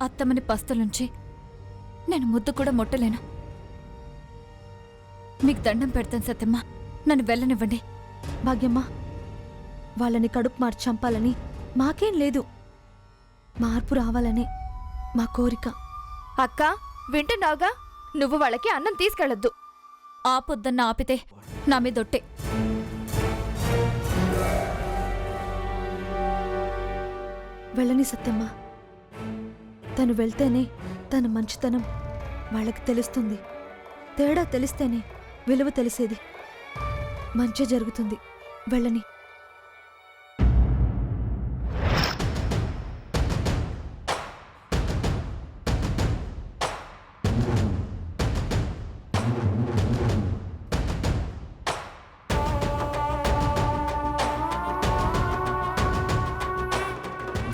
అత్తమ్మని పస్తులుంచి నేను ముద్దు కూడా ముట్టలేను. మీకు దండం పెడతాను సత్యమ్మ, నన్ను వెళ్ళనివ్వండి. భాగ్యమ్మ, వాళ్ళని కడుపు మార్చి చంపాలని మాకేం లేదు. మార్పు రావాలనే మా కోరిక. అక్క వింటున్నావుగా, నువ్వు వాళ్ళకి అన్నం తీసుకెళ్లొద్దు. ఆపొద్దన్న ఆపితే నా మీదొట్టే. వెళ్ళని సత్యమ్మ, తను వెళ్తేనే తన మంచితనం వాళ్ళకి తెలుస్తుంది. తేడా తెలిస్తేనే విలువ తెలిసేది. మంచి జరుగుతుంది. వెళ్ళని.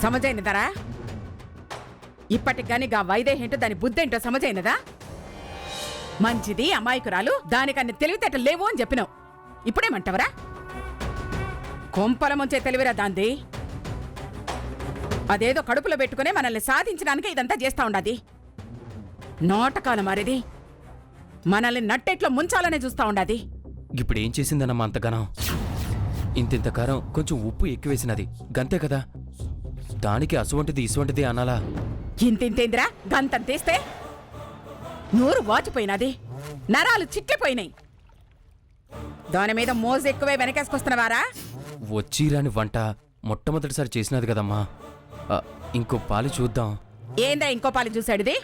సమజైనదరా? ఇప్పటికి గా వైదేహేంటో దాని బుద్ధేంటో సమజైనదా? మంచిది అమాయకురాలు, దానికన్నా తెలివితేటలు లేవు అని చెప్పినావు. ఇప్పుడేమంటావరా? కొంపల ముంచే తెలివిరా దాంది. అదేదో కడుపులో పెట్టుకునే మనల్ని సాధించడానికి ఇదంతా చేస్తా ఉండాది. నాటకాల మారేది మనల్ని నట్టేట్లో ముంచాలనే చూస్తా ఉండాది. ఇప్పుడేం చేసిందన్నమ్మా అంతగానం? ఇంతింత కారం కొంచెం ఉప్పు ఎక్కువేసినది గంతే కదా. దానికి అసువంటిది ఇసువంటిది అనాలా? ఇంతింతేందిరా గంతం తీస్తే? నోరు వాచిపోయినది, నరాలు చిట్లిపోయినాయి. దాని మీద మోజు ఎక్కువే వెనకేసుకొస్తున్నవారా? వచ్చిరాని వంట మొట్టమొదటిసారి చేసినది కదమ్మా. ఇంకో పాలు చూద్దాం. ఏందా ఇంకో పాలు చూశాడుది?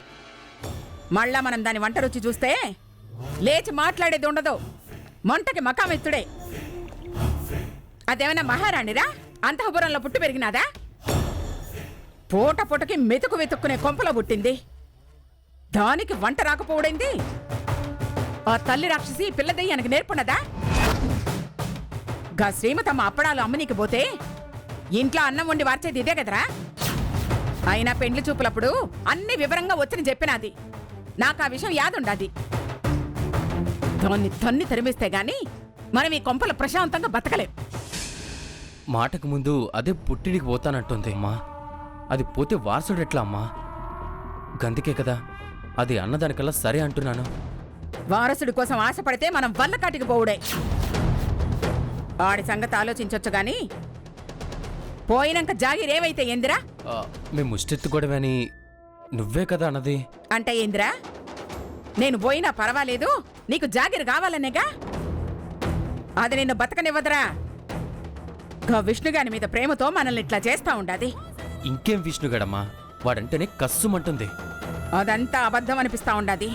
మళ్ళా మనం దాని వంట రుచి చూస్తే లేచి మాట్లాడేది ఉండదు. మొంటకి మకామెత్తుడే. అదేమైనా మహారాణిరా? అంతఃపురంలో పుట్టి పెరిగినాదా? పూట పూటకి మెతుకు వెతుక్కునే కొంపలో పుట్టింది. దానికి వంట రాకపోవడైంది. ఆ తల్లి రాక్షసి పిల్లదయ్యానికి నేర్పున్నదా? గా శ్రీమతమ్మ అప్పడాలు అమ్మనీకి పోతే ఇంట్లో అన్నం వండి వార్చేది ఇదే కదరా? అయినా పెండ్లి చూపులప్పుడు అన్ని వివరంగా వచ్చి చెప్పినది. నాకు ఆ విషయం యాదుండాది. దాన్ని తన్ని తరిమిస్తే గాని మనం ఈ కొంపలు ప్రశాంతంగా బతకలేం. మాటకు ముందు అదే పుట్టిడికి పోతానంటుంది అమ్మా. అది పోతే వారసుడు ఎట్లా అమ్మా? గందుకే కదా అది అన్నదానికల్లా సరే అంటున్నాను. వారసుడి కోసం ఆశపడితే మనం వల్లకాటికి పోవుడే. ఆడి సంగతి ఆలోచించొచ్చు గాని పోయినాక జాగిరేవైతే ఏందిరా? మేము ముష్టెత్తుకోవడమని నువ్వే కదా అన్నది. అంటే ఏందిరా? నేను పోయినా పర్వాలేదు, నీకు జాగిరి కావాలనేగా? అది నిన్ను బతకనివ్వదురా. గా విష్ణుగాని మీద ప్రేమతో మనల్ని ఇట్లా చేస్తా ఉండాది. ఇంకేం విష్ణుగడమ్మా, వాడంటేనే కస్సుమంటుంది. అదంతా అబద్ధం అనిపిస్తా ఉండాది.